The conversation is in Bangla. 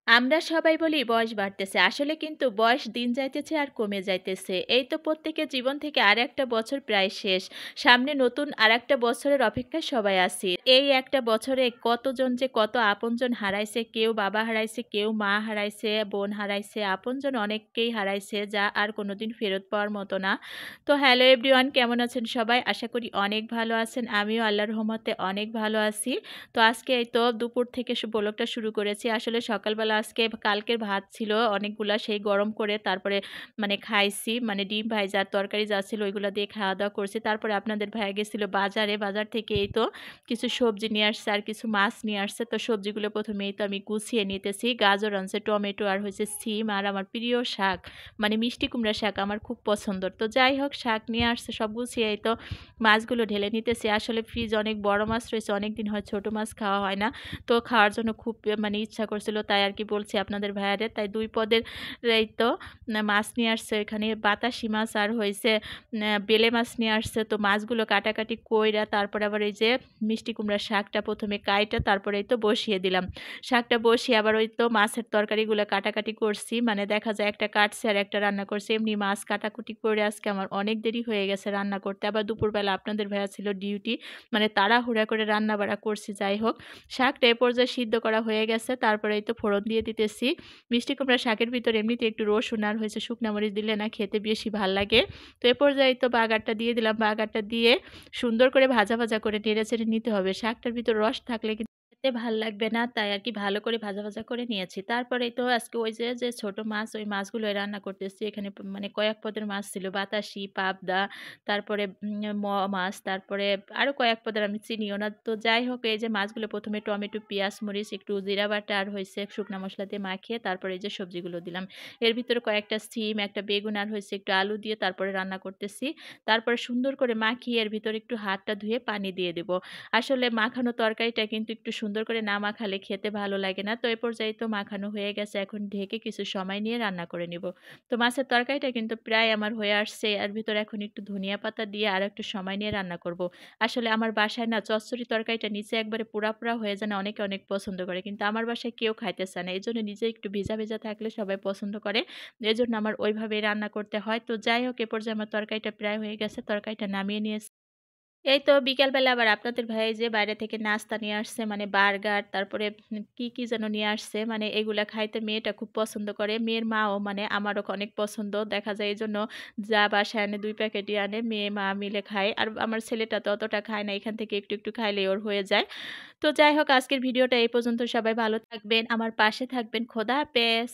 আমরা সবাই বলি বয়স বাড়তেছে। আসলে কিন্তু বয়স দিন যাইতেছে আর কমে যাইতেছে। এই তো প্রত্যেকের জীবন থেকে আরেকটা বছর প্রায় শেষ। সামনে নতুন আরেকটা বছরের অপেক্ষায় সবাই আছি। এই একটা বছরে কতজন যে কত আপনজন হারাইছে, কেউ বাবা হারাইছে, কেউ মা হারাইছে, বোন হারাইছে, আপনজন অনেককেই হারাইছে যা আর কোনোদিন ফেরত পাওয়ার মতো না। তো হ্যালো এভরিওয়ান, কেমন আছেন সবাই? আশা করি অনেক ভালো আছেন। আমিও আল্লাহর রহমতে অনেক ভালো আছি। তো আজকে এই তো দুপুর থেকে ব্লগটা শুরু করেছি। আসলে সকালবেলা আজকে কালকের ভাত ছিল অনেকগুলা, সেই গরম করে তারপরে মানে খাইছি। মানে ডিম ভাইজা আর তরকারি যা ছিল ওইগুলা দিয়ে খাওয়া-দাওয়া করছি। তারপরে আপনাদের ভাইয়া গেছিল বাজারে। বাজার থেকে এই তো কিছু সবজি নিয়ে আসছে আর কিছু মাছ নিয়ে আসছে। তো সবজিগুলো ১ম এই তো আমি গুছিয়ে নিতেছি। গাজর আনছে, টমেটো আর হইছে সিম আর আমার প্রিয় শাক মানে মিষ্টি কুমড়া শাক আমার খুব পছন্দর। তো যাই হোক শাক নিয়ে আসছে, সব গুছিয়ে এই তো মাছগুলো ঢেলে নিতেছি। আসলে ফ্রিজ অনেক বড় মাছ রয়েছে, অনেকদিন হয় ছোট মাছ খাওয়া হয় না। তো খাওয়ার জন্য খুব মানে ইচ্ছা করছিল, তাই আর কি বলছি আপনাদের ভাইয়ারে। তাই ২ পদের এই তো মাছ নিয়ে আসছে, এখানে বাতাসি মাছ আর হইছে বেলে মাছ নিয়ে আসছে। তো মাছগুলো কাটাকাটি কইরা তারপরে আবার এই যে মিষ্টি কুমড়ার শাকটা ১ম এ কাইটা তারপরে এই তো বসিয়ে দিলাম। শাকটা বসিয়ে আবার ওই তো মাছের তরকারিগুলো কাটাকাটি করছি। মানে দেখা যায় একটা কাটছি আর একটা রান্না করছি। এমনি মাছ কাটাকুটি করে আজকে আমার অনেক দেরি হয়ে গেছে রান্না করতে। আবার দুপুরবেলা আপনাদের ভাইয়া ছিল ডিউটি। মানে তাড়াহুড়া করে রান্না-বাড়া করছি। যাই হোক, শাকটা এ পর্যায়ে সিদ্ধ করা হয়ে গেছে। তারপরে এই তো ফোড়ন দিয়ে দিতেছি। মিষ্টি কুমড়া শাকের ভিতরে এমনিতে একটু রসুন আর হয়েছে শুকনা মরিচ দিলে না খেতে বেশি ভাল লাগে। তো এ পর্যায়ে এই তো বাগারটা দিয়ে দিলাম। বাগারটা দিয়ে সুন্দর করে ভাজা, ভাজা করে নেড়ে-চেড়ে নিতে হবে। শাকটার ভিতর রস থাকলে কিন্তু খেতে ভাল লাগবে না। তাই আরকি ভালো করে ভাজা, ভাজা করে নিয়েছি। তারপরেই তো আজকে ওই যে ছোট মাছ, ওই মাছগুলোই রান্না করতেছি। এখানে মানে কয়েক পদের মাছ ছিল। বাতাসি, পাবদা, তারপরে মাছ, তারপরে আরো কয়েক পদের আমি চিনিও না। তো যাই হোক, এই যে মাছগুলো ১ম এ টমেটো, পেঁয়াজ, মরিচ, একটু জিরা বাটা আর হইছে শুকনা মসলা দিয়ে মাখিয়ে তারপরে এই যে সবজিগুলো দিলাম। এর ভিতরে কয়েকটা সিম, একটা বেগুন আর হইছে একটু আলু দিয়ে তারপরে রান্না করতেছি। তারপরে সুন্দর করে মাখিয়ে এর ভিতরে একটু হাতটা ধুয়ে পানি দিয়ে দেব। আসলে মাখানো তরকারিটা কিন্তু একটু সুন্দর করে না মাখালে খেতে ভালো লাগে না। তো এ পর্যায়ে তো মাখানো হয়ে গেছে। এখন ঢেকে কিছু সময় নিয়ে রান্না করে নিব। তো মাছের তরকারিটা কিন্তু প্রায় আমার হয়ে আসছে। এর ভিতরে এখন একটু ধনিয়া পাতা দিয়ে আরেকটু সময় নিয়ে রান্না করব। আসলে আমার বাসায় না চচ্চড়ি তরকারিটা নিচে একবারে পোড়া, পোড়া হয়ে যায় না, অনেকে অনেক পছন্দ করে। কিন্তু আমার বাসায় কেউ খাইতে চায় না। এজন্য নিচে একটু ভিজা, ভিজা থাকলে সবাই পছন্দ করে। এজন্য আমার ওইভাবেই রান্না করতে হয়। তো যাই হোক, এ পর্যায়ে আমার তরকারিটা প্রায় হয়ে গেছে। তরকারিটা নামিয়ে নিয়েছি। এই তো বিকালবেলা আবার আপনাদের ভাই যে বাইরে থেকে নাস্তা নিয়ে আসছে, মানে বার্গার, তারপরে কি যেন নিয়ে আসছে। মানে এগুলা খাইতে মেয়েটা খুব পছন্দ করে। মেয়ের মাও মানে আমারও অনেক পছন্দ। দেখা যায় এজন্য যা বাসায় আনে ২ প্যাকেটই আনে। মেয়ে মা মিলে খায়। আর আমার ছেলেটা তো অতটা খায় না। এখান থেকে একটু, একটু খাইলেই ওর হয়ে যায়। তো যাই হোক, আজকের ভিডিওটা এই পর্যন্ত। সবাই ভালো থাকবেন, আমার পাশে থাকবেন। খোদা হাফেজ।